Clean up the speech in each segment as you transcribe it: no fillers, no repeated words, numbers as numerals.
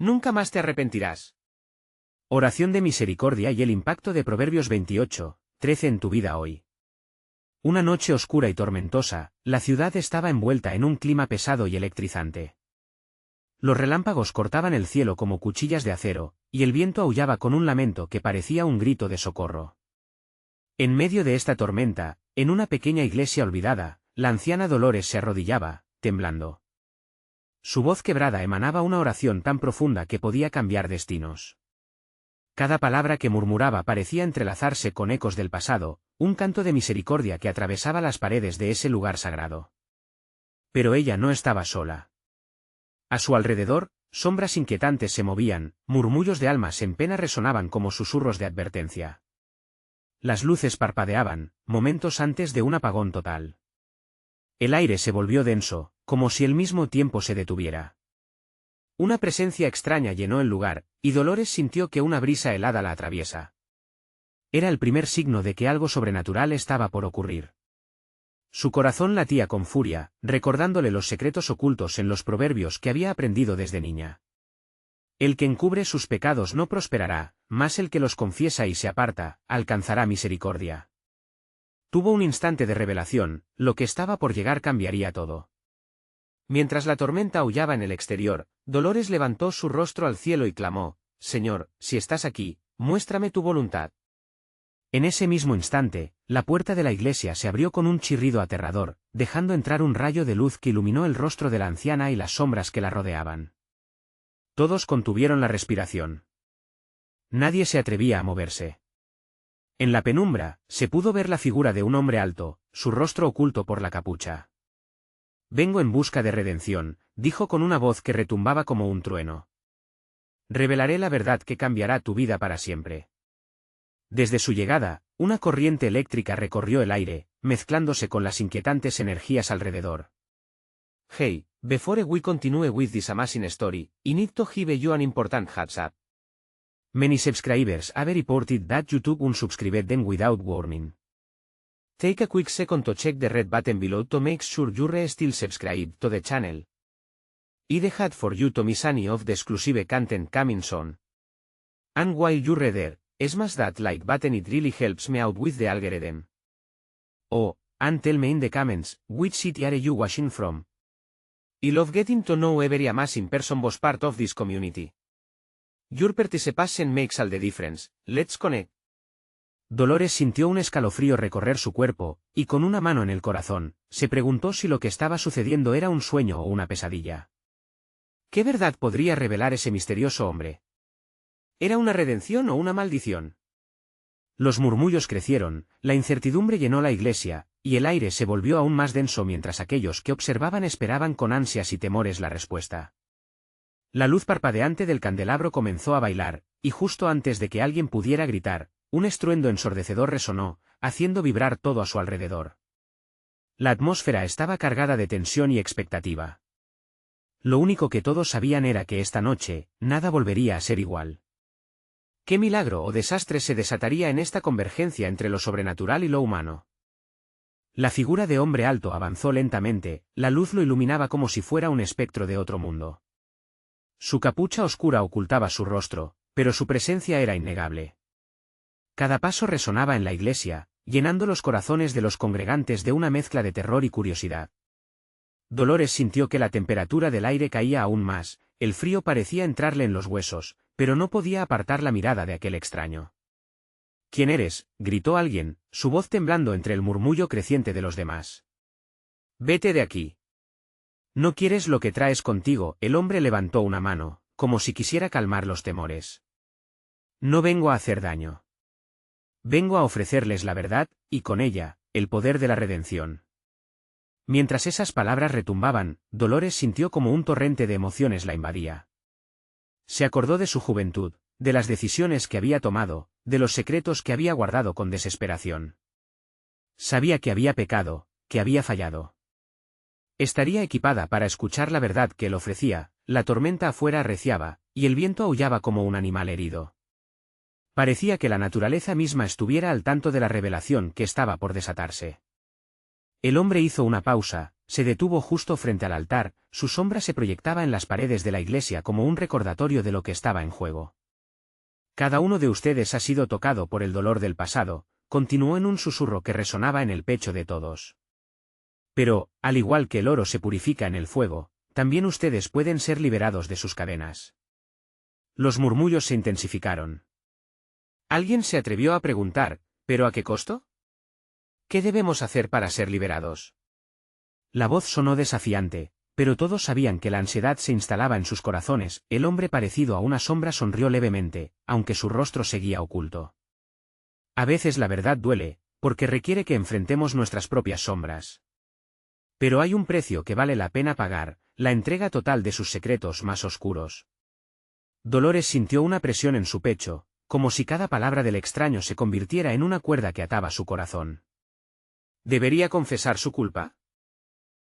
Nunca más te arrepentirás. Oración de misericordia y el impacto de Proverbios 28:13 en tu vida hoy. Una noche oscura y tormentosa, la ciudad estaba envuelta en un clima pesado y electrizante. Los relámpagos cortaban el cielo como cuchillas de acero, y el viento aullaba con un lamento que parecía un grito de socorro. En medio de esta tormenta, en una pequeña iglesia olvidada, la anciana Dolores se arrodillaba, temblando. Su voz quebrada emanaba una oración tan profunda que podía cambiar destinos. Cada palabra que murmuraba parecía entrelazarse con ecos del pasado, un canto de misericordia que atravesaba las paredes de ese lugar sagrado. Pero ella no estaba sola. A su alrededor, sombras inquietantes se movían, murmullos de almas en pena resonaban como susurros de advertencia. Las luces parpadeaban, momentos antes de un apagón total. El aire se volvió denso, como si el mismo tiempo se detuviera. Una presencia extraña llenó el lugar, y Dolores sintió que una brisa helada la atraviesa. Era el primer signo de que algo sobrenatural estaba por ocurrir. Su corazón latía con furia, recordándole los secretos ocultos en los proverbios que había aprendido desde niña. El que encubre sus pecados no prosperará, mas el que los confiesa y se aparta, alcanzará misericordia. Tuvo un instante de revelación, lo que estaba por llegar cambiaría todo. Mientras la tormenta aullaba en el exterior, Dolores levantó su rostro al cielo y clamó: Señor, si estás aquí, muéstrame tu voluntad. En ese mismo instante, la puerta de la iglesia se abrió con un chirrido aterrador, dejando entrar un rayo de luz que iluminó el rostro de la anciana y las sombras que la rodeaban. Todos contuvieron la respiración. Nadie se atrevía a moverse. En la penumbra, se pudo ver la figura de un hombre alto, su rostro oculto por la capucha. Vengo en busca de redención, dijo con una voz que retumbaba como un trueno. Revelaré la verdad que cambiará tu vida para siempre. Desde su llegada, una corriente eléctrica recorrió el aire, mezclándose con las inquietantes energías alrededor. Hey, before we continue with this amazing story, I need to give you an important heads up. Many subscribers have reported that YouTube unsubscribed them without warning. Take a quick second to check the red button below to make sure you're still subscribed to the channel. I'd hate for you to miss any of the exclusive content coming soon. And while you're there, smash that like button, it really helps me out with the algorithm. Oh, and tell me in the comments, which city are you watching from? I love getting to know every amazing person was part of this community. Your participation makes all the difference. Let's connect. Dolores sintió un escalofrío recorrer su cuerpo, y con una mano en el corazón, se preguntó si lo que estaba sucediendo era un sueño o una pesadilla. ¿Qué verdad podría revelar ese misterioso hombre? ¿Era una redención o una maldición? Los murmullos crecieron, la incertidumbre llenó la iglesia, y el aire se volvió aún más denso mientras aquellos que observaban esperaban con ansias y temores la respuesta. La luz parpadeante del candelabro comenzó a bailar, y justo antes de que alguien pudiera gritar, un estruendo ensordecedor resonó, haciendo vibrar todo a su alrededor. La atmósfera estaba cargada de tensión y expectativa. Lo único que todos sabían era que esta noche, nada volvería a ser igual. ¿Qué milagro o desastre se desataría en esta convergencia entre lo sobrenatural y lo humano? La figura de hombre alto avanzó lentamente, la luz lo iluminaba como si fuera un espectro de otro mundo. Su capucha oscura ocultaba su rostro, pero su presencia era innegable. Cada paso resonaba en la iglesia, llenando los corazones de los congregantes de una mezcla de terror y curiosidad. Dolores sintió que la temperatura del aire caía aún más, el frío parecía entrarle en los huesos, pero no podía apartar la mirada de aquel extraño. ¿Quién eres?, gritó alguien, su voz temblando entre el murmullo creciente de los demás. Vete de aquí. ¿No quieres lo que traes contigo? El hombre levantó una mano, como si quisiera calmar los temores. No vengo a hacer daño. Vengo a ofrecerles la verdad, y con ella, el poder de la redención. Mientras esas palabras retumbaban, Dolores sintió como un torrente de emociones la invadía. Se acordó de su juventud, de las decisiones que había tomado, de los secretos que había guardado con desesperación. Sabía que había pecado, que había fallado. Estaría equipada para escuchar la verdad que él ofrecía, la tormenta afuera arreciaba, y el viento aullaba como un animal herido. Parecía que la naturaleza misma estuviera al tanto de la revelación que estaba por desatarse. El hombre hizo una pausa, se detuvo justo frente al altar, su sombra se proyectaba en las paredes de la iglesia como un recordatorio de lo que estaba en juego. Cada uno de ustedes ha sido tocado por el dolor del pasado, continuó en un susurro que resonaba en el pecho de todos. Pero, al igual que el oro se purifica en el fuego, también ustedes pueden ser liberados de sus cadenas. Los murmullos se intensificaron. Alguien se atrevió a preguntar, ¿pero a qué costo? ¿Qué debemos hacer para ser liberados? La voz sonó desafiante, pero todos sabían que la ansiedad se instalaba en sus corazones. El hombre parecido a una sombra sonrió levemente, aunque su rostro seguía oculto. A veces la verdad duele, porque requiere que enfrentemos nuestras propias sombras. Pero hay un precio que vale la pena pagar, la entrega total de sus secretos más oscuros. Dolores sintió una presión en su pecho, como si cada palabra del extraño se convirtiera en una cuerda que ataba su corazón. ¿Debería confesar su culpa?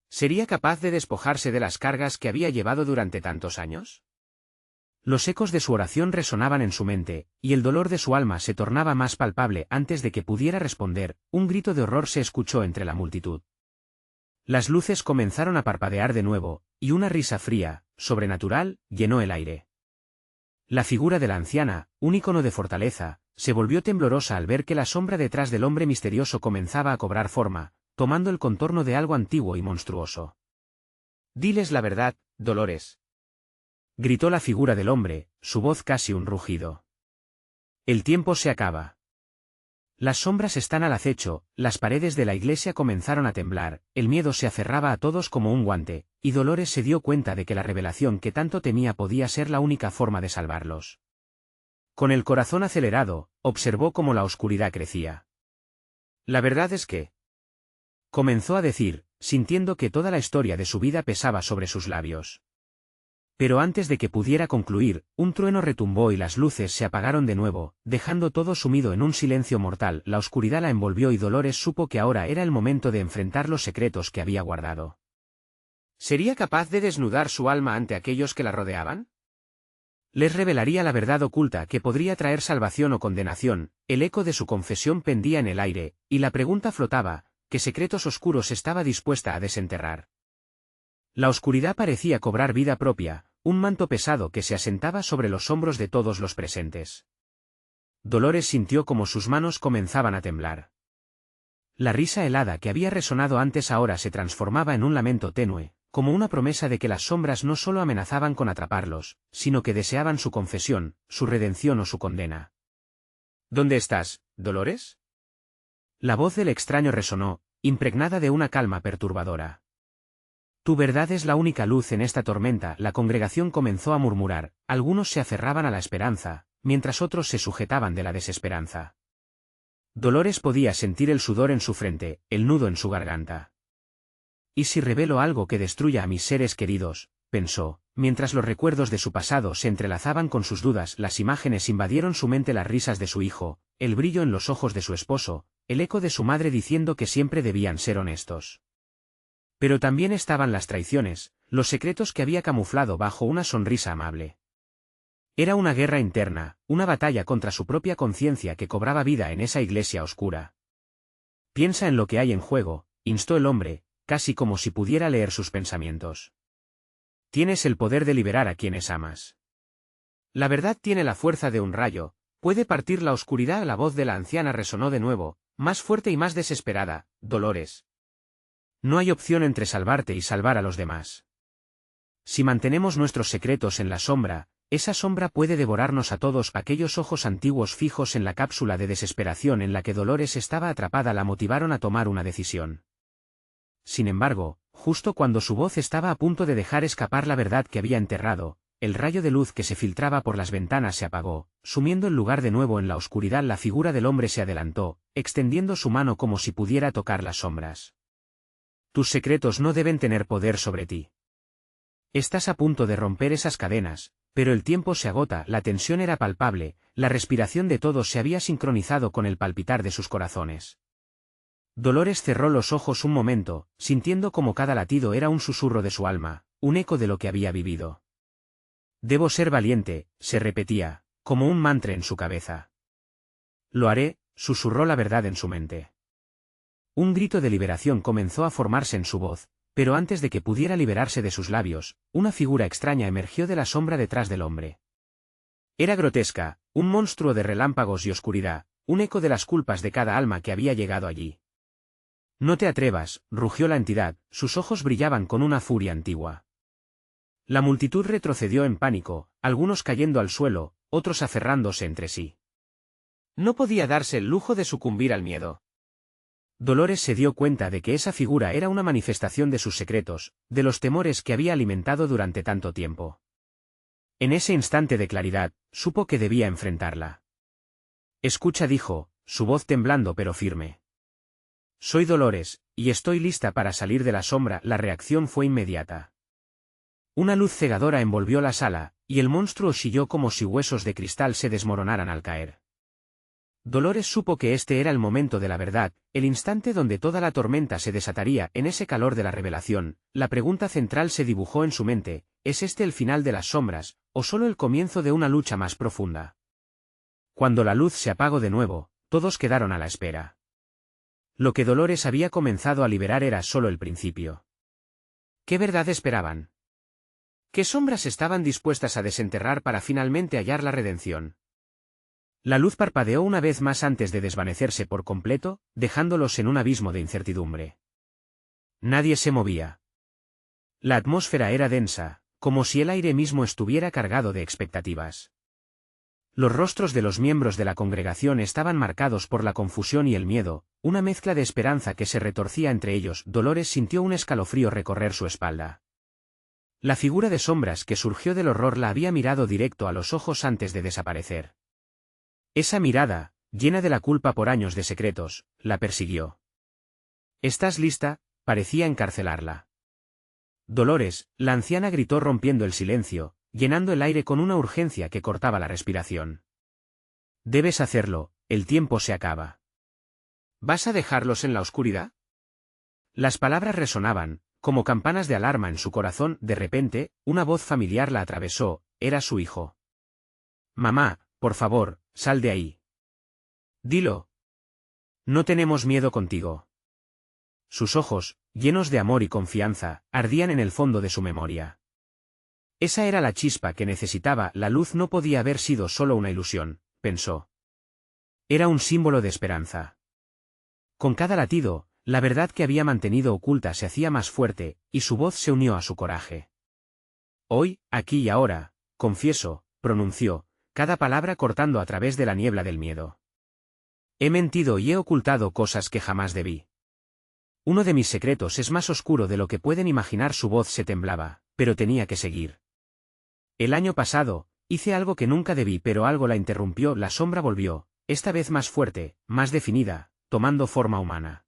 ¿Sería capaz de despojarse de las cargas que había llevado durante tantos años? Los ecos de su oración resonaban en su mente, y el dolor de su alma se tornaba más palpable. Antes de que pudiera responder, un grito de horror se escuchó entre la multitud. Las luces comenzaron a parpadear de nuevo, y una risa fría, sobrenatural, llenó el aire. La figura de la anciana, un icono de fortaleza, se volvió temblorosa al ver que la sombra detrás del hombre misterioso comenzaba a cobrar forma, tomando el contorno de algo antiguo y monstruoso. «Diles la verdad, Dolores», gritó la figura del hombre, su voz casi un rugido. «El tiempo se acaba». Las sombras están al acecho, las paredes de la iglesia comenzaron a temblar, el miedo se aferraba a todos como un guante, y Dolores se dio cuenta de que la revelación que tanto temía podía ser la única forma de salvarlos. Con el corazón acelerado, observó cómo la oscuridad crecía. «La verdad es que…», comenzó a decir, sintiendo que toda la historia de su vida pesaba sobre sus labios. Pero antes de que pudiera concluir, un trueno retumbó y las luces se apagaron de nuevo, dejando todo sumido en un silencio mortal. La oscuridad la envolvió y Dolores supo que ahora era el momento de enfrentar los secretos que había guardado. ¿Sería capaz de desnudar su alma ante aquellos que la rodeaban? Les revelaría la verdad oculta que podría traer salvación o condenación. El eco de su confesión pendía en el aire, y la pregunta flotaba: ¿qué secretos oscuros estaba dispuesta a desenterrar? La oscuridad parecía cobrar vida propia, un manto pesado que se asentaba sobre los hombros de todos los presentes. Dolores sintió como sus manos comenzaban a temblar. La risa helada que había resonado antes ahora se transformaba en un lamento tenue, como una promesa de que las sombras no solo amenazaban con atraparlos, sino que deseaban su confesión, su redención o su condena. ¿Dónde estás, Dolores? La voz del extraño resonó, impregnada de una calma perturbadora. Tu verdad es la única luz en esta tormenta. La congregación comenzó a murmurar, algunos se aferraban a la esperanza, mientras otros se sujetaban de la desesperanza. Dolores podía sentir el sudor en su frente, el nudo en su garganta. ¿Y si revelo algo que destruya a mis seres queridos?, pensó, mientras los recuerdos de su pasado se entrelazaban con sus dudas. Las imágenes invadieron su mente: las risas de su hijo, el brillo en los ojos de su esposo, el eco de su madre diciendo que siempre debían ser honestos. Pero también estaban las traiciones, los secretos que había camuflado bajo una sonrisa amable. Era una guerra interna, una batalla contra su propia conciencia que cobraba vida en esa iglesia oscura. Piensa en lo que hay en juego, instó el hombre, casi como si pudiera leer sus pensamientos. Tienes el poder de liberar a quienes amas. La verdad tiene la fuerza de un rayo, puede partir la oscuridad. La voz de la anciana resonó de nuevo, más fuerte y más desesperada: Dolores. No hay opción entre salvarte y salvar a los demás. Si mantenemos nuestros secretos en la sombra, esa sombra puede devorarnos a todos. Aquellos ojos antiguos fijos en la cápsula de desesperación en la que Dolores estaba atrapada la motivaron a tomar una decisión. Sin embargo, justo cuando su voz estaba a punto de dejar escapar la verdad que había enterrado, el rayo de luz que se filtraba por las ventanas se apagó, sumiendo el lugar de nuevo en la oscuridad. La figura del hombre se adelantó, extendiendo su mano como si pudiera tocar las sombras. Tus secretos no deben tener poder sobre ti. Estás a punto de romper esas cadenas, pero el tiempo se agota. La tensión era palpable, la respiración de todos se había sincronizado con el palpitar de sus corazones. Dolores cerró los ojos un momento, sintiendo como cada latido era un susurro de su alma, un eco de lo que había vivido. Debo ser valiente, se repetía, como un mantra en su cabeza. Lo haré, susurró la verdad en su mente. Un grito de liberación comenzó a formarse en su voz, pero antes de que pudiera liberarse de sus labios, una figura extraña emergió de la sombra detrás del hombre. Era grotesca, un monstruo de relámpagos y oscuridad, un eco de las culpas de cada alma que había llegado allí. No te atrevas, rugió la entidad, sus ojos brillaban con una furia antigua. La multitud retrocedió en pánico, algunos cayendo al suelo, otros aferrándose entre sí. No podía darse el lujo de sucumbir al miedo. Dolores se dio cuenta de que esa figura era una manifestación de sus secretos, de los temores que había alimentado durante tanto tiempo. En ese instante de claridad, supo que debía enfrentarla. Escucha, dijo, su voz temblando pero firme. Soy Dolores, y estoy lista para salir de la sombra. La reacción fue inmediata. Una luz cegadora envolvió la sala, y el monstruo chilló como si huesos de cristal se desmoronaran al caer. Dolores supo que este era el momento de la verdad, el instante donde toda la tormenta se desataría. En ese calor de la revelación, la pregunta central se dibujó en su mente: ¿es este el final de las sombras, o solo el comienzo de una lucha más profunda? Cuando la luz se apagó de nuevo, todos quedaron a la espera. Lo que Dolores había comenzado a liberar era solo el principio. ¿Qué verdad esperaban? ¿Qué sombras estaban dispuestas a desenterrar para finalmente hallar la redención? La luz parpadeó una vez más antes de desvanecerse por completo, dejándolos en un abismo de incertidumbre. Nadie se movía. La atmósfera era densa, como si el aire mismo estuviera cargado de expectativas. Los rostros de los miembros de la congregación estaban marcados por la confusión y el miedo, una mezcla de esperanza que se retorcía entre ellos. Dolores sintió un escalofrío recorrer su espalda. La figura de sombras que surgió del horror la había mirado directo a los ojos antes de desaparecer. Esa mirada, llena de la culpa por años de secretos, la persiguió. ¿Estás lista?, parecía encarcelarla. Dolores, la anciana gritó rompiendo el silencio, llenando el aire con una urgencia que cortaba la respiración. Debes hacerlo, el tiempo se acaba. ¿Vas a dejarlos en la oscuridad? Las palabras resonaban, como campanas de alarma en su corazón. De repente, una voz familiar la atravesó, era su hijo. Mamá, por favor, sal de ahí. Dilo. No tenemos miedo contigo. Sus ojos, llenos de amor y confianza, ardían en el fondo de su memoria. Esa era la chispa que necesitaba. La luz no podía haber sido solo una ilusión, pensó. Era un símbolo de esperanza. Con cada latido, la verdad que había mantenido oculta se hacía más fuerte, y su voz se unió a su coraje. Hoy, aquí y ahora, confieso, pronunció, cada palabra cortando a través de la niebla del miedo. He mentido y he ocultado cosas que jamás debí. Uno de mis secretos es más oscuro de lo que pueden imaginar. Su voz se temblaba, pero tenía que seguir. El año pasado, hice algo que nunca debí, pero algo la interrumpió. La sombra volvió, esta vez más fuerte, más definida, tomando forma humana.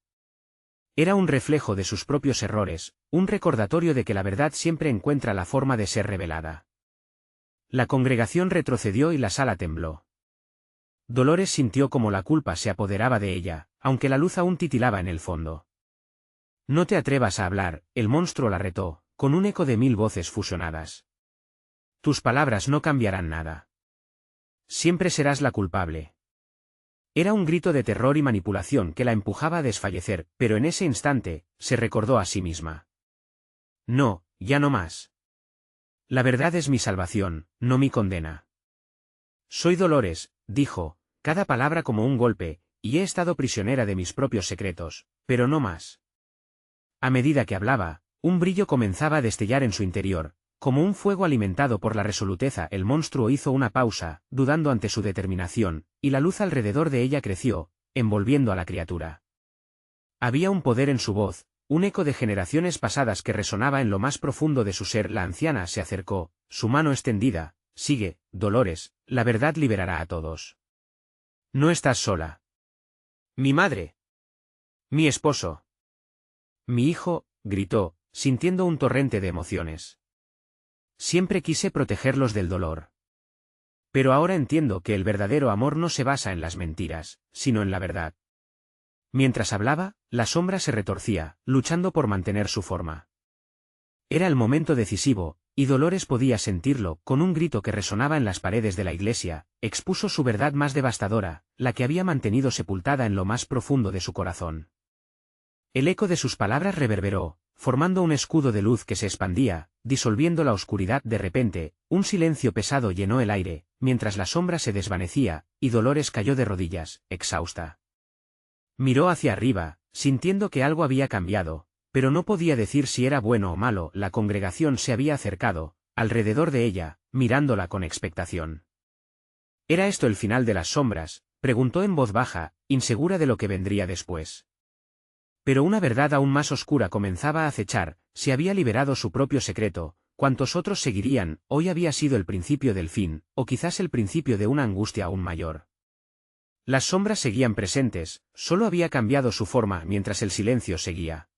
Era un reflejo de sus propios errores, un recordatorio de que la verdad siempre encuentra la forma de ser revelada. La congregación retrocedió y la sala tembló. Dolores sintió como la culpa se apoderaba de ella, aunque la luz aún titilaba en el fondo. No te atrevas a hablar, el monstruo la retó, con un eco de 1000 voces fusionadas. Tus palabras no cambiarán nada. Siempre serás la culpable. Era un grito de terror y manipulación que la empujaba a desfallecer, pero en ese instante, se recordó a sí misma. No, ya no más. La verdad es mi salvación, no mi condena. Soy Dolores, dijo, cada palabra como un golpe, y he estado prisionera de mis propios secretos, pero no más. A medida que hablaba, un brillo comenzaba a destellar en su interior, como un fuego alimentado por la resoluteza. El monstruo hizo una pausa, dudando ante su determinación, y la luz alrededor de ella creció, envolviendo a la criatura. Había un poder en su voz, un eco de generaciones pasadas que resonaba en lo más profundo de su ser. La anciana se acercó, su mano extendida. Sigue, Dolores, la verdad liberará a todos. No estás sola. Mi madre. Mi esposo. Mi hijo, gritó, sintiendo un torrente de emociones. Siempre quise protegerlos del dolor. Pero ahora entiendo que el verdadero amor no se basa en las mentiras, sino en la verdad. Mientras hablaba, la sombra se retorcía, luchando por mantener su forma. Era el momento decisivo, y Dolores podía sentirlo. Con un grito que resonaba en las paredes de la iglesia, expuso su verdad más devastadora, la que había mantenido sepultada en lo más profundo de su corazón. El eco de sus palabras reverberó, formando un escudo de luz que se expandía, disolviendo la oscuridad de repente. Un silencio pesado llenó el aire, mientras la sombra se desvanecía, y Dolores cayó de rodillas, exhausta. Miró hacia arriba, sintiendo que algo había cambiado, pero no podía decir si era bueno o malo. La congregación se había acercado, alrededor de ella, mirándola con expectación. ¿Era esto el final de las sombras?, preguntó en voz baja, insegura de lo que vendría después. Pero una verdad aún más oscura comenzaba a acechar. Se había liberado su propio secreto. ¿Cuántos otros seguirían? Hoy había sido el principio del fin, o quizás el principio de una angustia aún mayor. Las sombras seguían presentes, solo había cambiado su forma mientras el silencio seguía.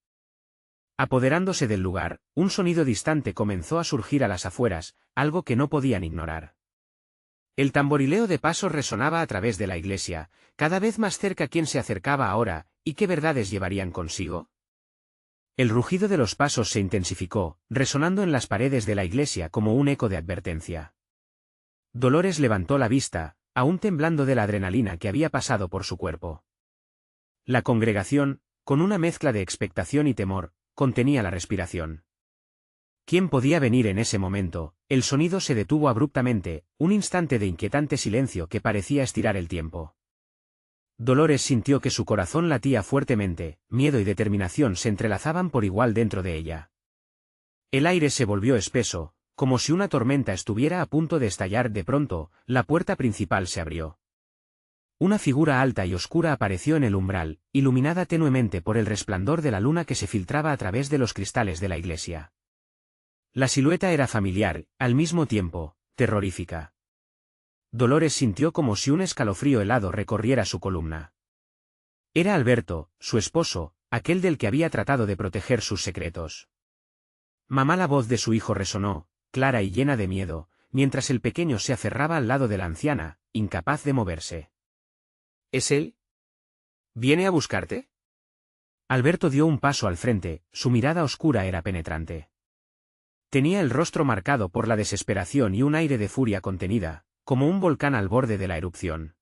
Apoderándose del lugar, un sonido distante comenzó a surgir a las afueras, algo que no podían ignorar. El tamborileo de pasos resonaba a través de la iglesia, cada vez más cerca. ¿Quién se acercaba ahora, y qué verdades llevarían consigo? El rugido de los pasos se intensificó, resonando en las paredes de la iglesia como un eco de advertencia. Dolores levantó la vista, aún temblando de la adrenalina que había pasado por su cuerpo. La congregación, con una mezcla de expectación y temor, contenía la respiración. ¿Quién podía venir en ese momento? El sonido se detuvo abruptamente, un instante de inquietante silencio que parecía estirar el tiempo. Dolores sintió que su corazón latía fuertemente, miedo y determinación se entrelazaban por igual dentro de ella. El aire se volvió espeso, como si una tormenta estuviera a punto de estallar. De pronto, la puerta principal se abrió. Una figura alta y oscura apareció en el umbral, iluminada tenuemente por el resplandor de la luna que se filtraba a través de los cristales de la iglesia. La silueta era familiar, al mismo tiempo, terrorífica. Dolores sintió como si un escalofrío helado recorriera su columna. Era Alberto, su esposo, aquel del que había tratado de proteger sus secretos. Mamá. La voz de su hijo resonó, clara y llena de miedo, mientras el pequeño se aferraba al lado de la anciana, incapaz de moverse. ¿Es él? ¿Viene a buscarte? Alberto dio un paso al frente, su mirada oscura era penetrante. Tenía el rostro marcado por la desesperación y un aire de furia contenida, como un volcán al borde de la erupción.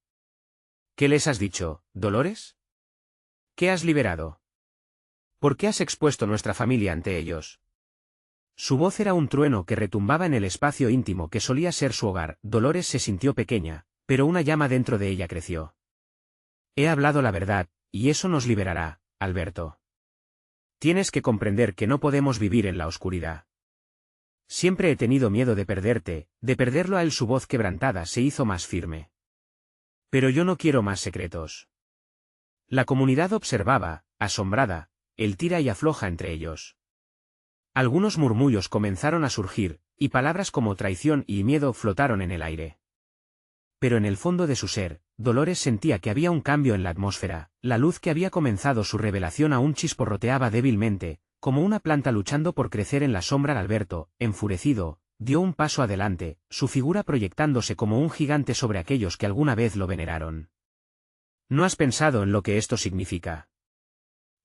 ¿Qué les has dicho, Dolores? ¿Qué has liberado? ¿Por qué has expuesto nuestra familia ante ellos? Su voz era un trueno que retumbaba en el espacio íntimo que solía ser su hogar. Dolores se sintió pequeña, pero una llama dentro de ella creció. He hablado la verdad, y eso nos liberará, Alberto. Tienes que comprender que no podemos vivir en la oscuridad. Siempre he tenido miedo de perderte, de perderlo a él. Su voz quebrantada se hizo más firme. Pero yo no quiero más secretos. La comunidad observaba, asombrada, el tira y afloja entre ellos. Algunos murmullos comenzaron a surgir, y palabras como traición y miedo flotaron en el aire. Pero en el fondo de su ser, Dolores sentía que había un cambio en la atmósfera. La luz que había comenzado su revelación aún chisporroteaba débilmente, como una planta luchando por crecer en la sombra. Alberto, enfurecido, dio un paso adelante, su figura proyectándose como un gigante sobre aquellos que alguna vez lo veneraron. ¿No has pensado en lo que esto significa?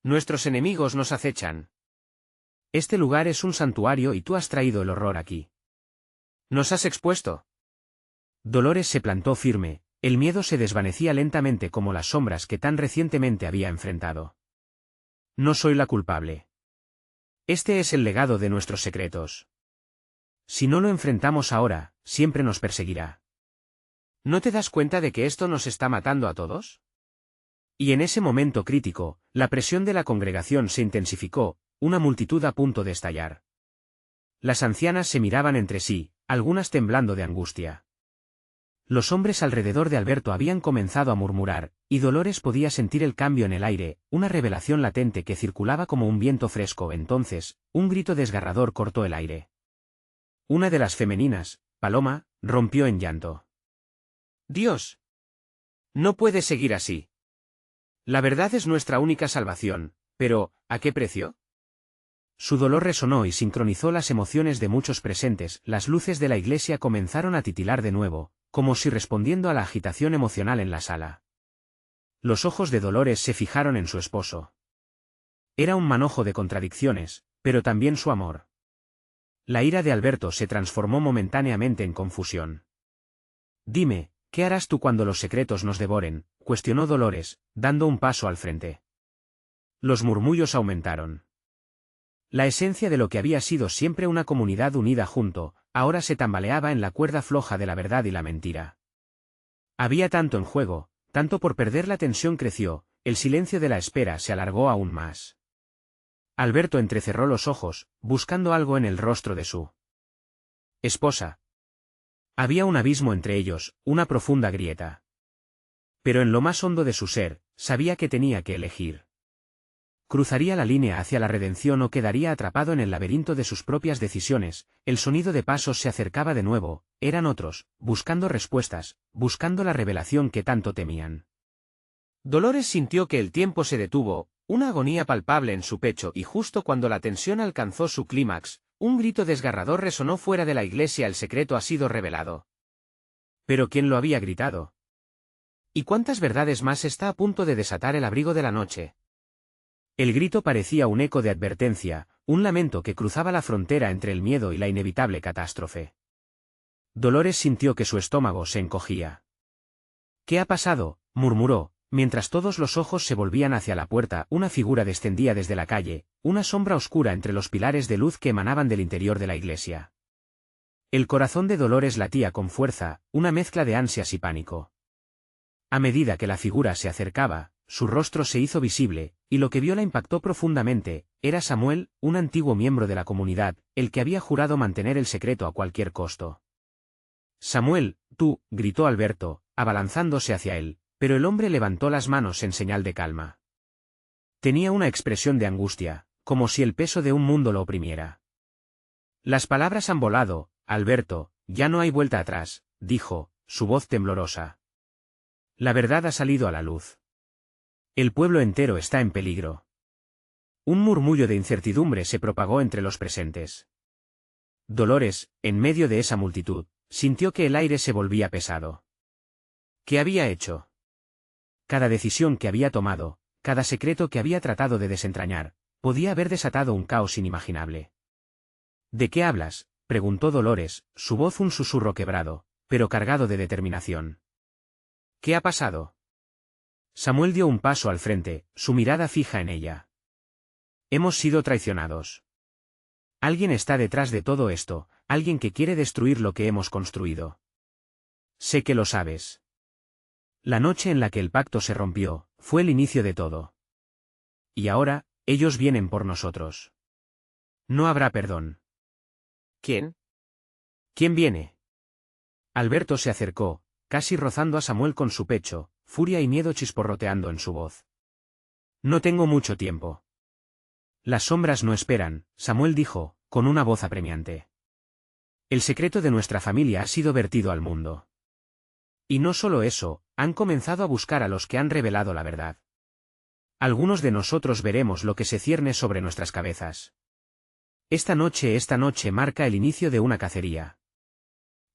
Nuestros enemigos nos acechan. Este lugar es un santuario y tú has traído el horror aquí. Nos has expuesto. Dolores se plantó firme, el miedo se desvanecía lentamente como las sombras que tan recientemente había enfrentado. No soy la culpable. Este es el legado de nuestros secretos. Si no lo enfrentamos ahora, siempre nos perseguirá. ¿No te das cuenta de que esto nos está matando a todos? Y en ese momento crítico, la presión de la congregación se intensificó, una multitud a punto de estallar. Las ancianas se miraban entre sí, algunas temblando de angustia. Los hombres alrededor de Alberto habían comenzado a murmurar, y Dolores podía sentir el cambio en el aire, una revelación latente que circulaba como un viento fresco. Entonces, un grito desgarrador cortó el aire. Una de las femeninas, Paloma, rompió en llanto. Dios. No puede seguir así. La verdad es nuestra única salvación, pero, ¿a qué precio? Su dolor resonó y sincronizó las emociones de muchos presentes. Las luces de la iglesia comenzaron a titilar de nuevo, como si respondiendo a la agitación emocional en la sala. Los ojos de Dolores se fijaron en su esposo. Era un manojo de contradicciones, pero también su amor. La ira de Alberto se transformó momentáneamente en confusión. Dime, ¿qué harás tú cuando los secretos nos devoren?, cuestionó Dolores, dando un paso al frente. Los murmullos aumentaron. La esencia de lo que había sido siempre una comunidad unida junto, ahora se tambaleaba en la cuerda floja de la verdad y la mentira. Había tanto en juego, tanto por perder la tensión creció, el silencio de la espera se alargó aún más. Alberto entrecerró los ojos, buscando algo en el rostro de su esposa. Había un abismo entre ellos, una profunda grieta. Pero en lo más hondo de su ser, sabía que tenía que elegir. Cruzaría la línea hacia la redención o quedaría atrapado en el laberinto de sus propias decisiones. El sonido de pasos se acercaba de nuevo, eran otros, buscando respuestas, buscando la revelación que tanto temían. Dolores sintió que el tiempo se detuvo, una agonía palpable en su pecho y justo cuando la tensión alcanzó su clímax, un grito desgarrador resonó fuera de la iglesia: el secreto ha sido revelado. ¿Pero quién lo había gritado? ¿Y cuántas verdades más está a punto de desatar el abrigo de la noche? El grito parecía un eco de advertencia, un lamento que cruzaba la frontera entre el miedo y la inevitable catástrofe. Dolores sintió que su estómago se encogía. «¿Qué ha pasado?», murmuró, mientras todos los ojos se volvían hacia la puerta. Una figura descendía desde la calle, una sombra oscura entre los pilares de luz que emanaban del interior de la iglesia. El corazón de Dolores latía con fuerza, una mezcla de ansias y pánico. A medida que la figura se acercaba, su rostro se hizo visible, y lo que vio la impactó profundamente. Era Samuel, un antiguo miembro de la comunidad, el que había jurado mantener el secreto a cualquier costo. «Samuel, tú», gritó Alberto, abalanzándose hacia él, pero el hombre levantó las manos en señal de calma. Tenía una expresión de angustia, como si el peso de un mundo lo oprimiera. «Las palabras han volado, Alberto, ya no hay vuelta atrás», dijo, su voz temblorosa. «La verdad ha salido a la luz. El pueblo entero está en peligro». Un murmullo de incertidumbre se propagó entre los presentes. Dolores, en medio de esa multitud, sintió que el aire se volvía pesado. ¿Qué había hecho? Cada decisión que había tomado, cada secreto que había tratado de desentrañar, podía haber desatado un caos inimaginable. «¿De qué hablas?», preguntó Dolores, su voz un susurro quebrado, pero cargado de determinación. «¿Qué ha pasado?». Samuel dio un paso al frente, su mirada fija en ella. «Hemos sido traicionados. Alguien está detrás de todo esto, alguien que quiere destruir lo que hemos construido. Sé que lo sabes». La noche en la que el pacto se rompió, fue el inicio de todo. Y ahora, ellos vienen por nosotros. No habrá perdón. ¿Quién? ¿Quién viene? Alberto se acercó, casi rozando a Samuel con su pecho, furia y miedo chisporroteando en su voz. «No tengo mucho tiempo». «Las sombras no esperan», Samuel dijo, con una voz apremiante. «El secreto de nuestra familia ha sido vertido al mundo. Y no solo eso, han comenzado a buscar a los que han revelado la verdad. Algunos de nosotros veremos lo que se cierne sobre nuestras cabezas. Esta noche marca el inicio de una cacería».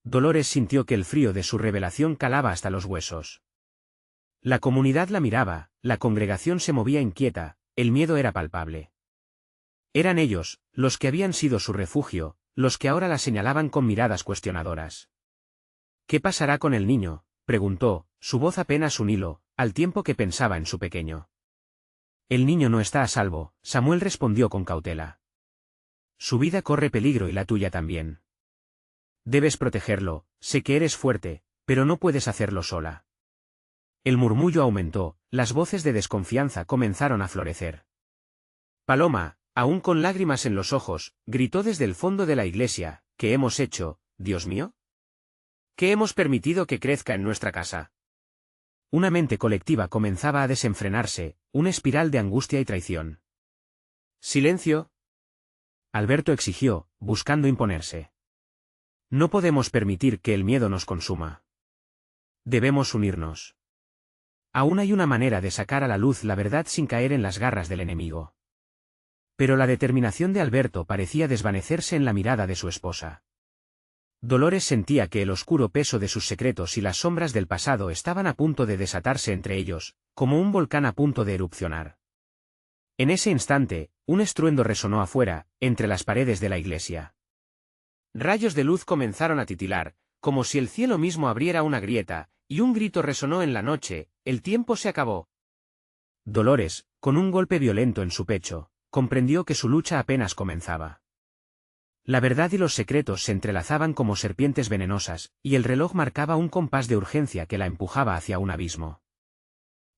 Dolores sintió que el frío de su revelación calaba hasta los huesos. La comunidad la miraba, la congregación se movía inquieta, el miedo era palpable. Eran ellos, los que habían sido su refugio, los que ahora la señalaban con miradas cuestionadoras. «¿Qué pasará con el niño?», preguntó, su voz apenas un hilo, al tiempo que pensaba en su pequeño. «El niño no está a salvo», Samuel respondió con cautela. «Su vida corre peligro y la tuya también. Debes protegerlo, sé que eres fuerte, pero no puedes hacerlo sola». El murmullo aumentó, las voces de desconfianza comenzaron a florecer. «Paloma», aún con lágrimas en los ojos, gritó desde el fondo de la iglesia: «¿Qué hemos hecho, Dios mío? ¿Qué hemos permitido que crezca en nuestra casa?». Una mente colectiva comenzaba a desenfrenarse, una espiral de angustia y traición. «Silencio», Alberto exigió, buscando imponerse. «No podemos permitir que el miedo nos consuma. Debemos unirnos. Aún hay una manera de sacar a la luz la verdad sin caer en las garras del enemigo». Pero la determinación de Alberto parecía desvanecerse en la mirada de su esposa. Dolores sentía que el oscuro peso de sus secretos y las sombras del pasado estaban a punto de desatarse entre ellos, como un volcán a punto de erupcionar. En ese instante, un estruendo resonó afuera, entre las paredes de la iglesia. Rayos de luz comenzaron a titilar, como si el cielo mismo abriera una grieta, y un grito resonó en la noche: «El tiempo se acabó». Dolores, con un golpe violento en su pecho, comprendió que su lucha apenas comenzaba. La verdad y los secretos se entrelazaban como serpientes venenosas, y el reloj marcaba un compás de urgencia que la empujaba hacia un abismo.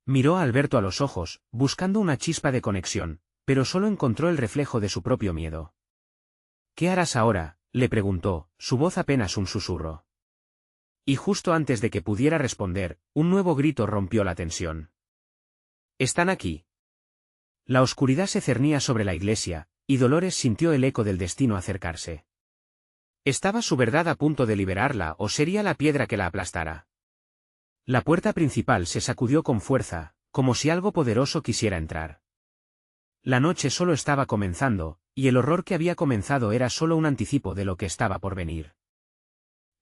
Miró a Alberto a los ojos, buscando una chispa de conexión, pero solo encontró el reflejo de su propio miedo. «¿Qué harás ahora?», le preguntó, su voz apenas un susurro. Y justo antes de que pudiera responder, un nuevo grito rompió la tensión. «¡Están aquí!». La oscuridad se cernía sobre la iglesia, y Dolores sintió el eco del destino acercarse. ¿Estaba su verdad a punto de liberarla o sería la piedra que la aplastara? La puerta principal se sacudió con fuerza, como si algo poderoso quisiera entrar. La noche solo estaba comenzando, y el horror que había comenzado era solo un anticipo de lo que estaba por venir.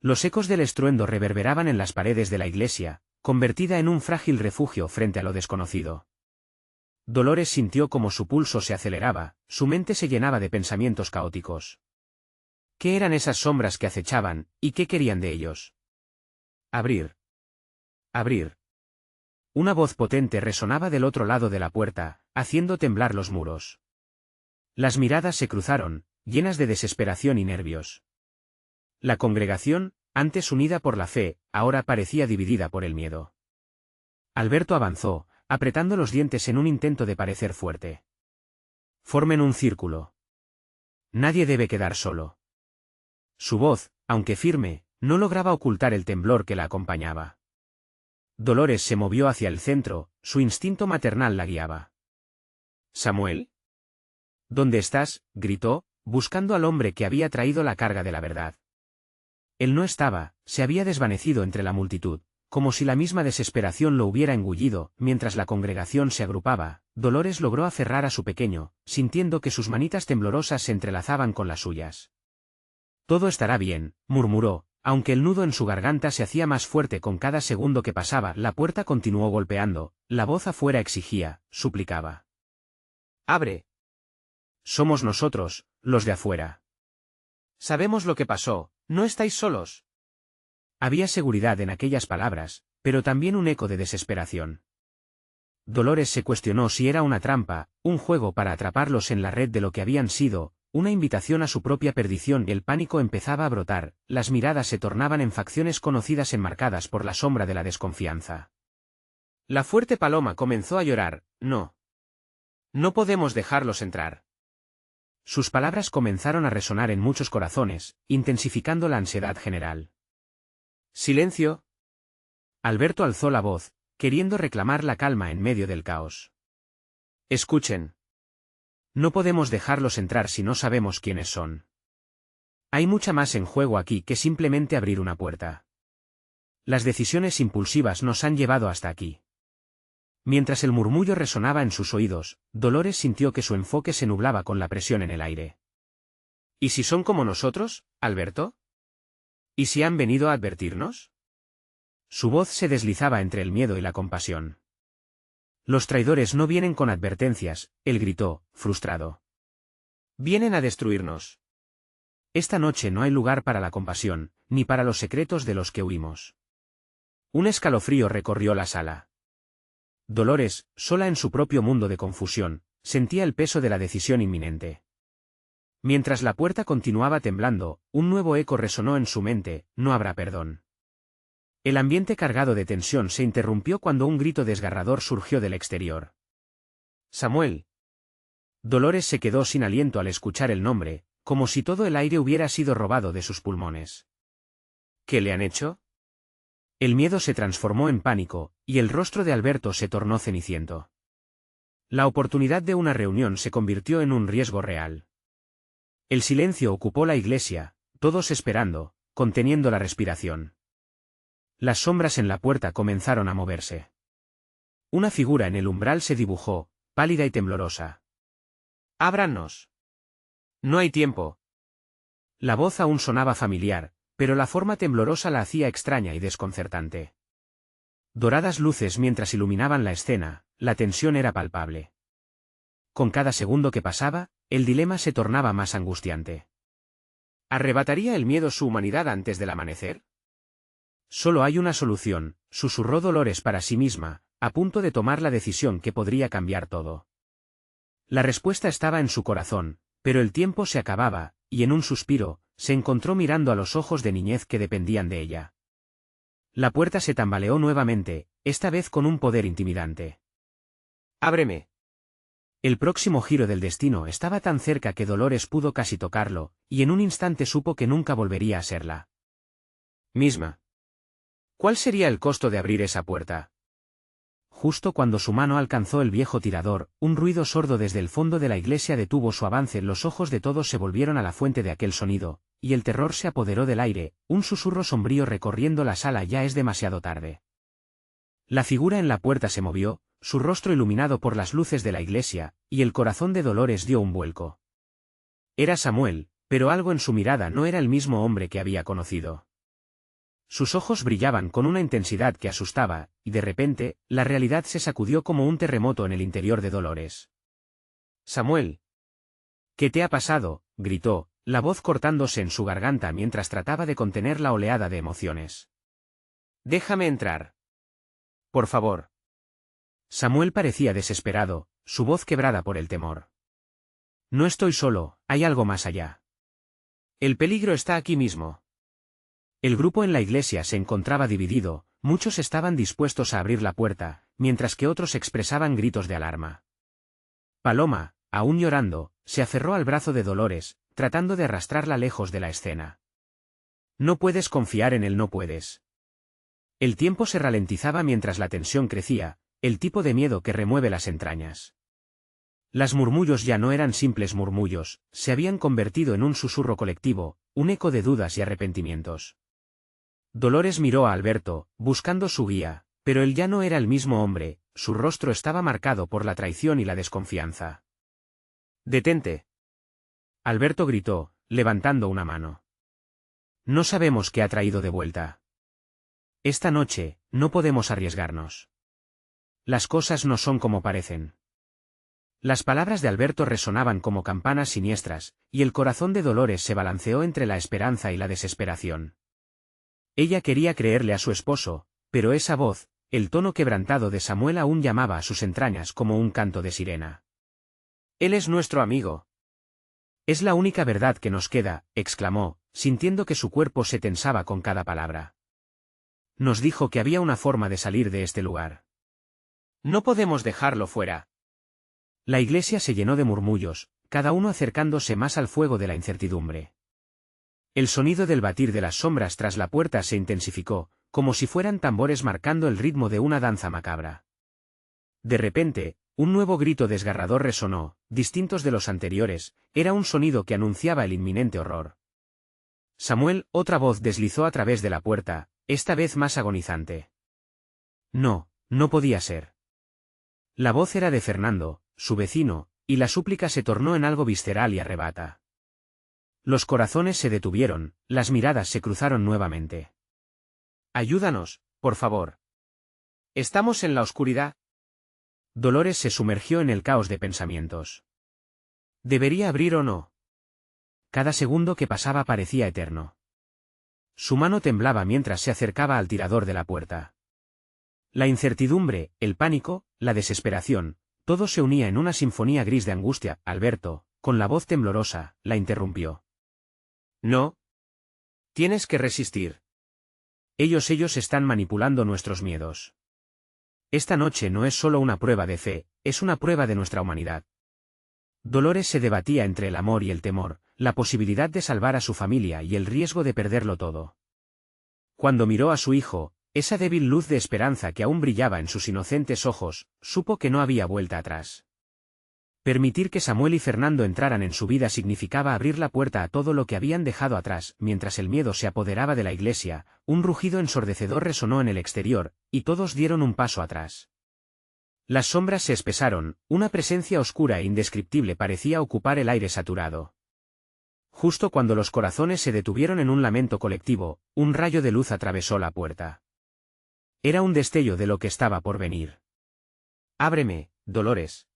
Los ecos del estruendo reverberaban en las paredes de la iglesia, convertida en un frágil refugio frente a lo desconocido. Dolores sintió como su pulso se aceleraba, su mente se llenaba de pensamientos caóticos. ¿Qué eran esas sombras que acechaban, y qué querían de ellos? Abrir. Abrir. Una voz potente resonaba del otro lado de la puerta, haciendo temblar los muros. Las miradas se cruzaron, llenas de desesperación y nervios. La congregación, antes unida por la fe, ahora parecía dividida por el miedo. Alberto avanzó, apretando los dientes en un intento de parecer fuerte. «Formen un círculo. Nadie debe quedar solo». Su voz, aunque firme, no lograba ocultar el temblor que la acompañaba. Dolores se movió hacia el centro, su instinto maternal la guiaba. «¿Samuel? ¿Dónde estás?», gritó, buscando al hombre que había traído la carga de la verdad. Él no estaba, se había desvanecido entre la multitud, como si la misma desesperación lo hubiera engullido. Mientras la congregación se agrupaba, Dolores logró aferrar a su pequeño, sintiendo que sus manitas temblorosas se entrelazaban con las suyas. «Todo estará bien», murmuró, aunque el nudo en su garganta se hacía más fuerte con cada segundo que pasaba. La puerta continuó golpeando, la voz afuera exigía, suplicaba. «¡Abre! Somos nosotros, los de afuera. Sabemos lo que pasó, no estáis solos». Había seguridad en aquellas palabras, pero también un eco de desesperación. Dolores se cuestionó si era una trampa, un juego para atraparlos en la red de lo que habían sido, una invitación a su propia perdición. El pánico empezaba a brotar, las miradas se tornaban en facciones conocidas enmarcadas por la sombra de la desconfianza. La fuerte paloma comenzó a llorar. «No. No podemos dejarlos entrar». Sus palabras comenzaron a resonar en muchos corazones, intensificando la ansiedad general. «¡Silencio!». Alberto alzó la voz, queriendo reclamar la calma en medio del caos. «Escuchen. No podemos dejarlos entrar si no sabemos quiénes son. Hay mucha más en juego aquí que simplemente abrir una puerta. Las decisiones impulsivas nos han llevado hasta aquí». Mientras el murmullo resonaba en sus oídos, Dolores sintió que su enfoque se nublaba con la presión en el aire. «¿Y si son como nosotros, Alberto? ¿Y si han venido a advertirnos?». Su voz se deslizaba entre el miedo y la compasión. «Los traidores no vienen con advertencias», él gritó, frustrado. «Vienen a destruirnos. Esta noche no hay lugar para la compasión, ni para los secretos de los que huimos». Un escalofrío recorrió la sala. Dolores, sola en su propio mundo de confusión, sentía el peso de la decisión inminente. Mientras la puerta continuaba temblando, un nuevo eco resonó en su mente: «No habrá perdón». El ambiente cargado de tensión se interrumpió cuando un grito desgarrador surgió del exterior. «¡Samuel!». Dolores se quedó sin aliento al escuchar el nombre, como si todo el aire hubiera sido robado de sus pulmones. «¿Qué le han hecho?». El miedo se transformó en pánico, y el rostro de Alberto se tornó ceniciento. La oportunidad de una reunión se convirtió en un riesgo real. El silencio ocupó la iglesia, todos esperando, conteniendo la respiración. Las sombras en la puerta comenzaron a moverse. Una figura en el umbral se dibujó, pálida y temblorosa. «¡Ábrannos! No hay tiempo». La voz aún sonaba familiar, pero la forma temblorosa la hacía extraña y desconcertante. Doradas luces mientras iluminaban la escena, la tensión era palpable. Con cada segundo que pasaba, el dilema se tornaba más angustiante. ¿Arrebataría el miedo su humanidad antes del amanecer? «Solo hay una solución», susurró Dolores para sí misma, a punto de tomar la decisión que podría cambiar todo. La respuesta estaba en su corazón, pero el tiempo se acababa, y en un suspiro, se encontró mirando a los ojos de niñez que dependían de ella. La puerta se tambaleó nuevamente, esta vez con un poder intimidante. ¡Ábreme! El próximo giro del destino estaba tan cerca que Dolores pudo casi tocarlo, y en un instante supo que nunca volvería a serla misma. ¿Cuál sería el costo de abrir esa puerta? Justo cuando su mano alcanzó el viejo tirador, un ruido sordo desde el fondo de la iglesia detuvo su avance. Los ojos de todos se volvieron a la fuente de aquel sonido, y el terror se apoderó del aire, un susurro sombrío recorriendo la sala. Ya es demasiado tarde. La figura en la puerta se movió, su rostro iluminado por las luces de la iglesia, y el corazón de Dolores dio un vuelco. Era Samuel, pero algo en su mirada no era el mismo hombre que había conocido. Sus ojos brillaban con una intensidad que asustaba, y de repente, la realidad se sacudió como un terremoto en el interior de Dolores. Samuel. ¿Qué te ha pasado?, gritó, la voz cortándose en su garganta mientras trataba de contener la oleada de emociones. Déjame entrar. Por favor. Samuel parecía desesperado, su voz quebrada por el temor. No estoy solo, hay algo más allá. El peligro está aquí mismo. El grupo en la iglesia se encontraba dividido, muchos estaban dispuestos a abrir la puerta, mientras que otros expresaban gritos de alarma. Paloma, aún llorando, se aferró al brazo de Dolores, tratando de arrastrarla lejos de la escena. No puedes confiar en él, no puedes. El tiempo se ralentizaba mientras la tensión crecía, el tipo de miedo que remueve las entrañas. Las murmullos ya no eran simples murmullos, se habían convertido en un susurro colectivo, un eco de dudas y arrepentimientos. Dolores miró a Alberto, buscando su guía, pero él ya no era el mismo hombre, su rostro estaba marcado por la traición y la desconfianza. «Detente», Alberto gritó, levantando una mano. No sabemos qué ha traído de vuelta. Esta noche, no podemos arriesgarnos. Las cosas no son como parecen. Las palabras de Alberto resonaban como campanas siniestras, y el corazón de Dolores se balanceó entre la esperanza y la desesperación. Ella quería creerle a su esposo, pero esa voz, el tono quebrantado de Samuel aún llamaba a sus entrañas como un canto de sirena. Él es nuestro amigo. Es la única verdad que nos queda, exclamó, sintiendo que su cuerpo se tensaba con cada palabra. Nos dijo que había una forma de salir de este lugar. No podemos dejarlo fuera. La iglesia se llenó de murmullos, cada uno acercándose más al fuego de la incertidumbre. El sonido del batir de las sombras tras la puerta se intensificó, como si fueran tambores marcando el ritmo de una danza macabra. De repente, un nuevo grito desgarrador resonó, distintos de los anteriores, era un sonido que anunciaba el inminente horror. Samuel, otra voz deslizó a través de la puerta, esta vez más agonizante. No, no podía ser. La voz era de Fernando, su vecino, y la súplica se tornó en algo visceral y arrebata. Los corazones se detuvieron, las miradas se cruzaron nuevamente. Ayúdanos, por favor. Estamos en la oscuridad. Dolores se sumergió en el caos de pensamientos. ¿Debería abrir o no? Cada segundo que pasaba parecía eterno. Su mano temblaba mientras se acercaba al tirador de la puerta. La incertidumbre, el pánico, la desesperación, todo se unía en una sinfonía gris de angustia. Alberto, con la voz temblorosa, la interrumpió. No. Tienes que resistir. Ellos están manipulando nuestros miedos. Esta noche no es solo una prueba de fe, es una prueba de nuestra humanidad. Dolores se debatía entre el amor y el temor, la posibilidad de salvar a su familia y el riesgo de perderlo todo. Cuando miró a su hijo, esa débil luz de esperanza que aún brillaba en sus inocentes ojos, supo que no había vuelta atrás. Permitir que Samuel y Fernando entraran en su vida significaba abrir la puerta a todo lo que habían dejado atrás. Mientras el miedo se apoderaba de la iglesia, un rugido ensordecedor resonó en el exterior, y todos dieron un paso atrás. Las sombras se espesaron, una presencia oscura e indescriptible parecía ocupar el aire saturado. Justo cuando los corazones se detuvieron en un lamento colectivo, un rayo de luz atravesó la puerta. Era un destello de lo que estaba por venir. Ábreme, Dolores.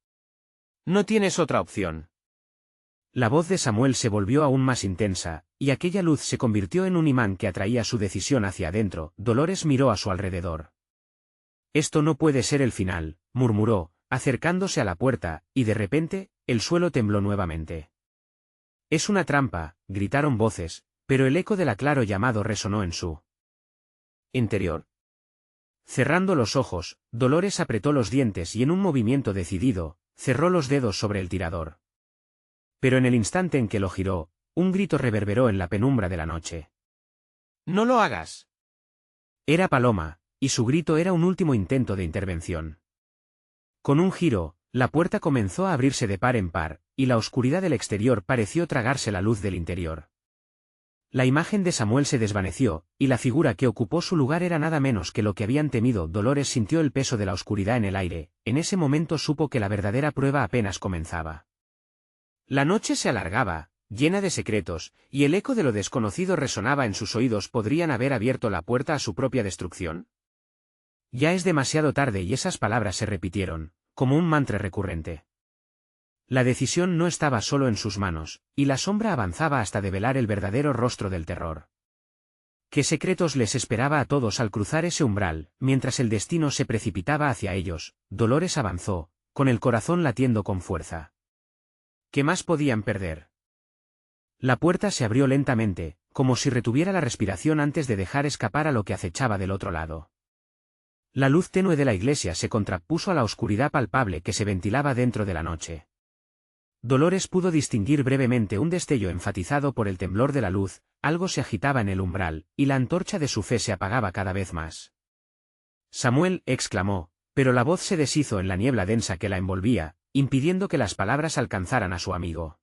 No tienes otra opción. La voz de Samuel se volvió aún más intensa, y aquella luz se convirtió en un imán que atraía su decisión hacia adentro. Dolores miró a su alrededor. Esto no puede ser el final, murmuró, acercándose a la puerta, y de repente, el suelo tembló nuevamente. Es una trampa, gritaron voces, pero el eco del aclaro llamado resonó en su interior. Cerrando los ojos, Dolores apretó los dientes y en un movimiento decidido, cerró los dedos sobre el tirador. Pero en el instante en que lo giró, un grito reverberó en la penumbra de la noche. ¡No lo hagas! Era Paloma, y su grito era un último intento de intervención. Con un giro, la puerta comenzó a abrirse de par en par, y la oscuridad del exterior pareció tragarse la luz del interior. La imagen de Samuel se desvaneció, y la figura que ocupó su lugar era nada menos que lo que habían temido. Dolores sintió el peso de la oscuridad en el aire, en ese momento supo que la verdadera prueba apenas comenzaba. La noche se alargaba, llena de secretos, y el eco de lo desconocido resonaba en sus oídos. ¿Podrían haber abierto la puerta a su propia destrucción? Ya es demasiado tarde, y esas palabras se repitieron, como un mantra recurrente. La decisión no estaba solo en sus manos, y la sombra avanzaba hasta develar el verdadero rostro del terror. ¿Qué secretos les esperaba a todos al cruzar ese umbral? Mientras el destino se precipitaba hacia ellos, Dolores avanzó, con el corazón latiendo con fuerza. ¿Qué más podían perder? La puerta se abrió lentamente, como si retuviera la respiración antes de dejar escapar a lo que acechaba del otro lado. La luz tenue de la iglesia se contrapuso a la oscuridad palpable que se ventilaba dentro de la noche. Dolores pudo distinguir brevemente un destello enfatizado por el temblor de la luz, algo se agitaba en el umbral, y la antorcha de su fe se apagaba cada vez más. Samuel, exclamó, pero la voz se deshizo en la niebla densa que la envolvía, impidiendo que las palabras alcanzaran a su amigo.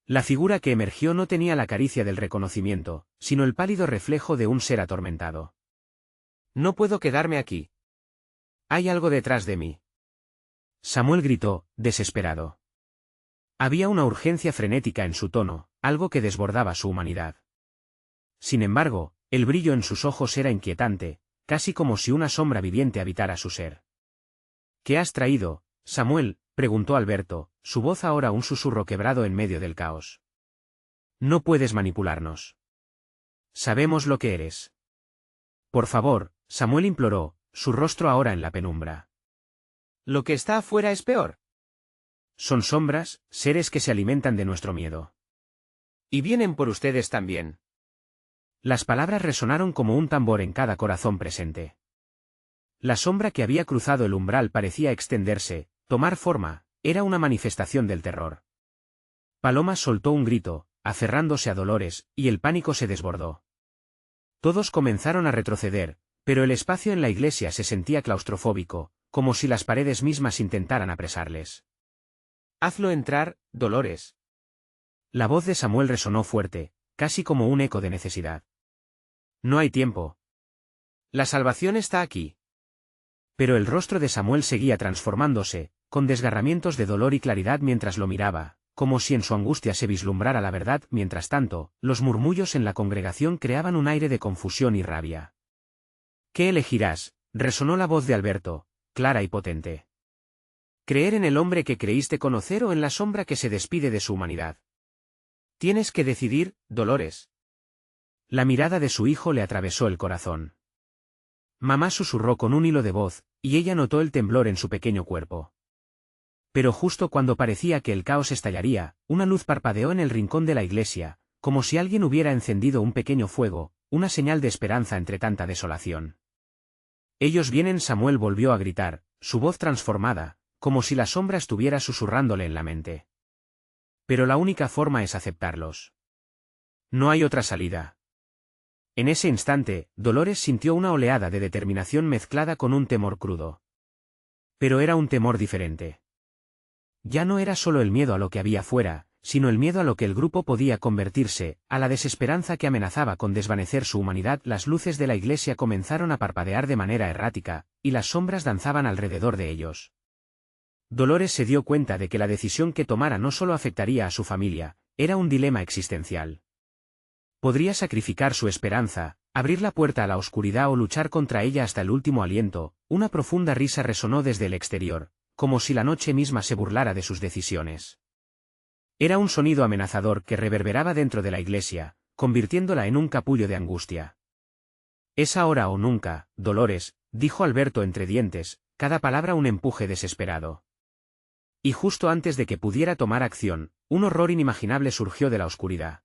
La figura que emergió no tenía la caricia del reconocimiento, sino el pálido reflejo de un ser atormentado. No puedo quedarme aquí. Hay algo detrás de mí. Samuel gritó, desesperado. Había una urgencia frenética en su tono, algo que desbordaba su humanidad. Sin embargo, el brillo en sus ojos era inquietante, casi como si una sombra viviente habitara su ser. ¿Qué has traído, Samuel?, preguntó Alberto, su voz ahora un susurro quebrado en medio del caos. No puedes manipularnos. Sabemos lo que eres. Por favor, Samuel imploró, su rostro ahora en la penumbra. Lo que está afuera es peor. Son sombras, seres que se alimentan de nuestro miedo. Y vienen por ustedes también. Las palabras resonaron como un tambor en cada corazón presente. La sombra que había cruzado el umbral parecía extenderse, tomar forma, era una manifestación del terror. Paloma soltó un grito, aferrándose a Dolores, y el pánico se desbordó. Todos comenzaron a retroceder, pero el espacio en la iglesia se sentía claustrofóbico, como si las paredes mismas intentaran apresarles. Hazlo entrar, Dolores. La voz de Samuel resonó fuerte, casi como un eco de necesidad. No hay tiempo. La salvación está aquí. Pero el rostro de Samuel seguía transformándose, con desgarramientos de dolor y claridad mientras lo miraba, como si en su angustia se vislumbrara la verdad. Mientras tanto, los murmullos en la congregación creaban un aire de confusión y rabia. ¿Qué elegirás?, resonó la voz de Alberto, clara y potente. ¿Creer en el hombre que creíste conocer o en la sombra que se despide de su humanidad? Tienes que decidir, Dolores. La mirada de su hijo le atravesó el corazón. Mamá susurró con un hilo de voz, y ella notó el temblor en su pequeño cuerpo. Pero justo cuando parecía que el caos estallaría, una luz parpadeó en el rincón de la iglesia, como si alguien hubiera encendido un pequeño fuego, una señal de esperanza entre tanta desolación. Ellos vienen. Samuel volvió a gritar, su voz transformada, como si la sombra estuviera susurrándole en la mente. Pero la única forma es aceptarlos. No hay otra salida. En ese instante, Dolores sintió una oleada de determinación mezclada con un temor crudo. Pero era un temor diferente. Ya no era solo el miedo a lo que había fuera, sino el miedo a lo que el grupo podía convertirse, a la desesperanza que amenazaba con desvanecer su humanidad. Las luces de la iglesia comenzaron a parpadear de manera errática, y las sombras danzaban alrededor de ellos. Dolores se dio cuenta de que la decisión que tomara no solo afectaría a su familia, era un dilema existencial. Podría sacrificar su esperanza, abrir la puerta a la oscuridad o luchar contra ella hasta el último aliento. Una profunda risa resonó desde el exterior, como si la noche misma se burlara de sus decisiones. Era un sonido amenazador que reverberaba dentro de la iglesia, convirtiéndola en un capullo de angustia. Es ahora o nunca, Dolores, dijo Alberto entre dientes, cada palabra un empuje desesperado. Y justo antes de que pudiera tomar acción, un horror inimaginable surgió de la oscuridad.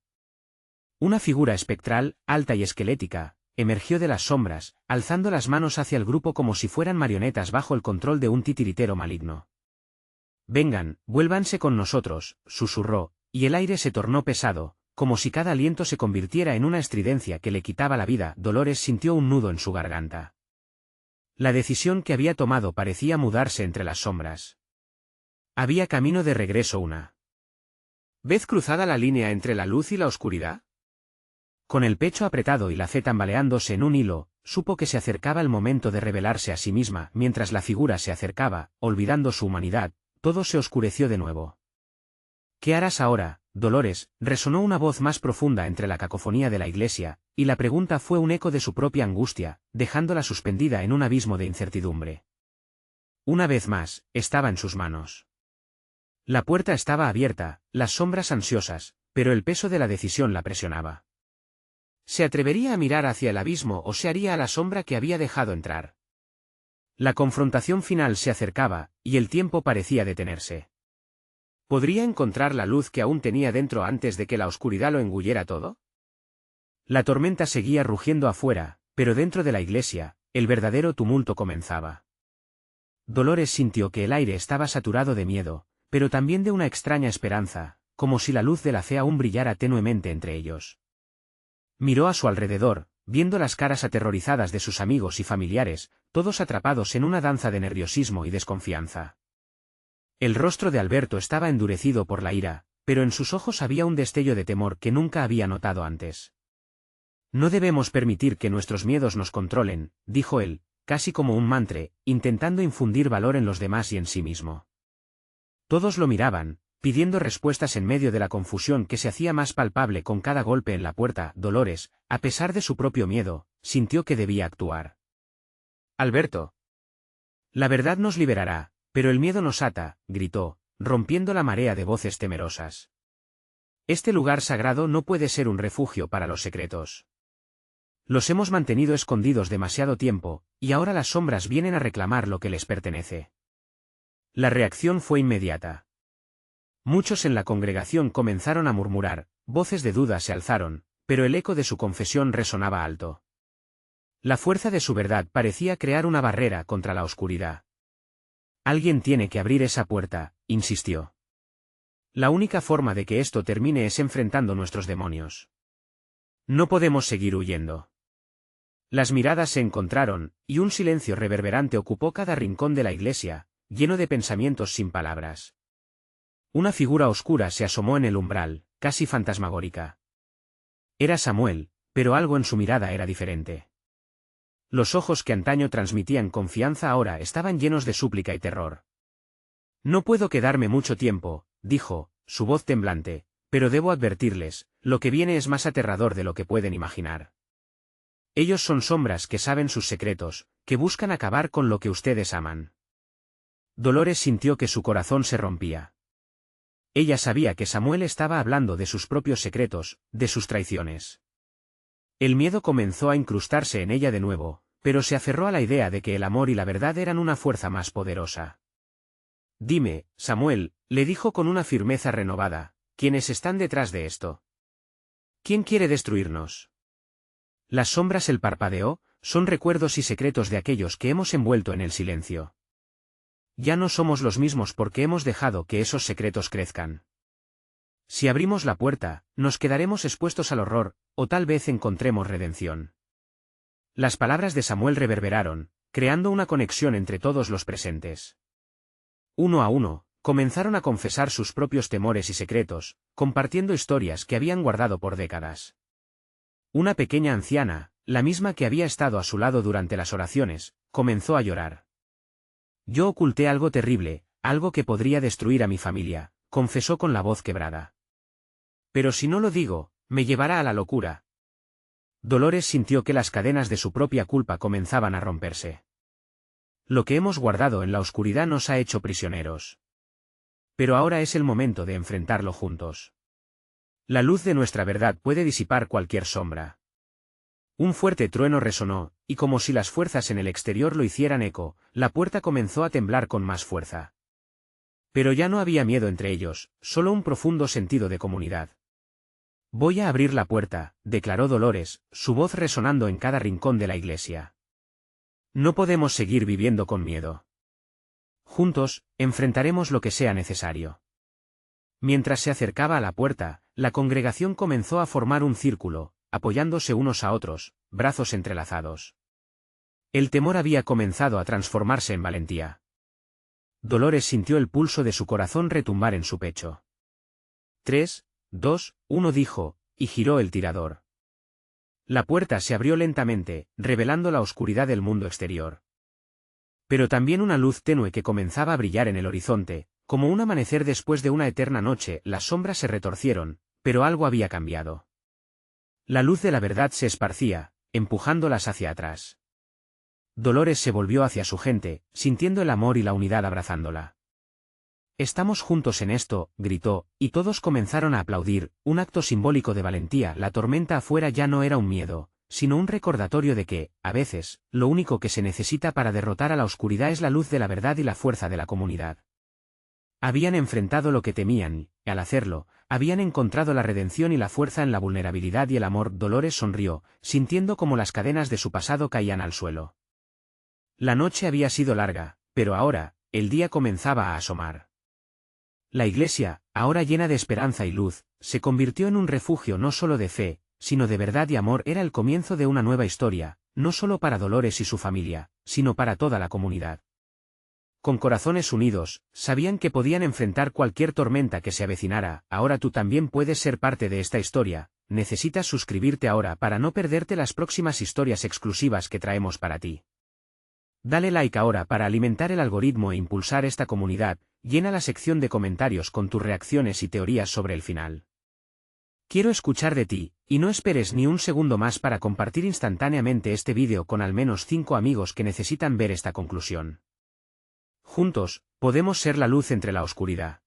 Una figura espectral, alta y esquelética, emergió de las sombras, alzando las manos hacia el grupo como si fueran marionetas bajo el control de un titiritero maligno. «Vengan, vuélvanse con nosotros», susurró, y el aire se tornó pesado, como si cada aliento se convirtiera en una estridencia que le quitaba la vida. Dolores sintió un nudo en su garganta. La decisión que había tomado parecía mudarse entre las sombras. Había camino de regreso una vez cruzada la línea entre la luz y la oscuridad. Con el pecho apretado y la fe tambaleándose en un hilo, supo que se acercaba el momento de revelarse a sí misma. Mientras la figura se acercaba, olvidando su humanidad, todo se oscureció de nuevo. «¿Qué harás ahora, Dolores?», resonó una voz más profunda entre la cacofonía de la iglesia, y la pregunta fue un eco de su propia angustia, dejándola suspendida en un abismo de incertidumbre. Una vez más, estaba en sus manos. La puerta estaba abierta, las sombras ansiosas, pero el peso de la decisión la presionaba. ¿Se atrevería a mirar hacia el abismo o se haría a la sombra que había dejado entrar? La confrontación final se acercaba, y el tiempo parecía detenerse. ¿Podría encontrar la luz que aún tenía dentro antes de que la oscuridad lo engullera todo? La tormenta seguía rugiendo afuera, pero dentro de la iglesia, el verdadero tumulto comenzaba. Dolores sintió que el aire estaba saturado de miedo, pero también de una extraña esperanza, como si la luz de la fe aún brillara tenuemente entre ellos. Miró a su alrededor, viendo las caras aterrorizadas de sus amigos y familiares, todos atrapados en una danza de nerviosismo y desconfianza. El rostro de Alberto estaba endurecido por la ira, pero en sus ojos había un destello de temor que nunca había notado antes. «No debemos permitir que nuestros miedos nos controlen», dijo él, casi como un mantra, intentando infundir valor en los demás y en sí mismo. Todos lo miraban, pidiendo respuestas en medio de la confusión que se hacía más palpable con cada golpe en la puerta. Dolores, a pesar de su propio miedo, sintió que debía actuar. «Alberto. La verdad nos liberará, pero el miedo nos ata», gritó, rompiendo la marea de voces temerosas. «Este lugar sagrado no puede ser un refugio para los secretos. Los hemos mantenido escondidos demasiado tiempo, y ahora las sombras vienen a reclamar lo que les pertenece». La reacción fue inmediata. Muchos en la congregación comenzaron a murmurar, voces de duda se alzaron, pero el eco de su confesión resonaba alto. La fuerza de su verdad parecía crear una barrera contra la oscuridad. «Alguien tiene que abrir esa puerta», insistió. «La única forma de que esto termine es enfrentando nuestros demonios. No podemos seguir huyendo». Las miradas se encontraron, y un silencio reverberante ocupó cada rincón de la iglesia, lleno de pensamientos sin palabras. Una figura oscura se asomó en el umbral, casi fantasmagórica. Era Samuel, pero algo en su mirada era diferente. Los ojos que antaño transmitían confianza ahora estaban llenos de súplica y terror. «No puedo quedarme mucho tiempo», dijo, su voz temblante, «pero debo advertirles, lo que viene es más aterrador de lo que pueden imaginar. Ellos son sombras que saben sus secretos, que buscan acabar con lo que ustedes aman». Dolores sintió que su corazón se rompía. Ella sabía que Samuel estaba hablando de sus propios secretos, de sus traiciones. El miedo comenzó a incrustarse en ella de nuevo, pero se aferró a la idea de que el amor y la verdad eran una fuerza más poderosa. «Dime, Samuel», le dijo con una firmeza renovada, «¿quiénes están detrás de esto? ¿Quién quiere destruirnos?» Las sombras, él parpadeó, son recuerdos y secretos de aquellos que hemos envuelto en el silencio. Ya no somos los mismos porque hemos dejado que esos secretos crezcan. Si abrimos la puerta, nos quedaremos expuestos al horror, o tal vez encontremos redención. Las palabras de Samuel reverberaron, creando una conexión entre todos los presentes. Uno a uno, comenzaron a confesar sus propios temores y secretos, compartiendo historias que habían guardado por décadas. Una pequeña anciana, la misma que había estado a su lado durante las oraciones, comenzó a llorar. «Yo oculté algo terrible, algo que podría destruir a mi familia», confesó con la voz quebrada. «Pero si no lo digo, me llevará a la locura». Dolores sintió que las cadenas de su propia culpa comenzaban a romperse. «Lo que hemos guardado en la oscuridad nos ha hecho prisioneros. Pero ahora es el momento de enfrentarlo juntos. La luz de nuestra verdad puede disipar cualquier sombra». Un fuerte trueno resonó, y como si las fuerzas en el exterior lo hicieran eco, la puerta comenzó a temblar con más fuerza. Pero ya no había miedo entre ellos, solo un profundo sentido de comunidad. «Voy a abrir la puerta», declaró Dolores, su voz resonando en cada rincón de la iglesia. «No podemos seguir viviendo con miedo. Juntos, enfrentaremos lo que sea necesario». Mientras se acercaba a la puerta, la congregación comenzó a formar un círculo, apoyándose unos a otros, brazos entrelazados. El temor había comenzado a transformarse en valentía. Dolores sintió el pulso de su corazón retumbar en su pecho. 3, 2, 1 dijo, y giró el tirador. La puerta se abrió lentamente, revelando la oscuridad del mundo exterior. Pero también una luz tenue que comenzaba a brillar en el horizonte, como un amanecer después de una eterna noche. Las sombras se retorcieron, pero algo había cambiado. La luz de la verdad se esparcía, empujándolas hacia atrás. Dolores se volvió hacia su gente, sintiendo el amor y la unidad abrazándola. «Estamos juntos en esto», gritó, y todos comenzaron a aplaudir, un acto simbólico de valentía. La tormenta afuera ya no era un miedo, sino un recordatorio de que, a veces, lo único que se necesita para derrotar a la oscuridad es la luz de la verdad y la fuerza de la comunidad. Habían enfrentado lo que temían, y, al hacerlo, habían encontrado la redención y la fuerza en la vulnerabilidad y el amor. Dolores sonrió, sintiendo como las cadenas de su pasado caían al suelo. La noche había sido larga, pero ahora, el día comenzaba a asomar. La iglesia, ahora llena de esperanza y luz, se convirtió en un refugio no solo de fe, sino de verdad y amor. Era el comienzo de una nueva historia, no solo para Dolores y su familia, sino para toda la comunidad. Con corazones unidos, sabían que podían enfrentar cualquier tormenta que se avecinara. Ahora tú también puedes ser parte de esta historia. Necesitas suscribirte ahora para no perderte las próximas historias exclusivas que traemos para ti. Dale like ahora para alimentar el algoritmo e impulsar esta comunidad. Llena la sección de comentarios con tus reacciones y teorías sobre el final. Quiero escuchar de ti, y no esperes ni un segundo más para compartir instantáneamente este vídeo con al menos 5 amigos que necesitan ver esta conclusión. Juntos, podemos ser la luz entre la oscuridad.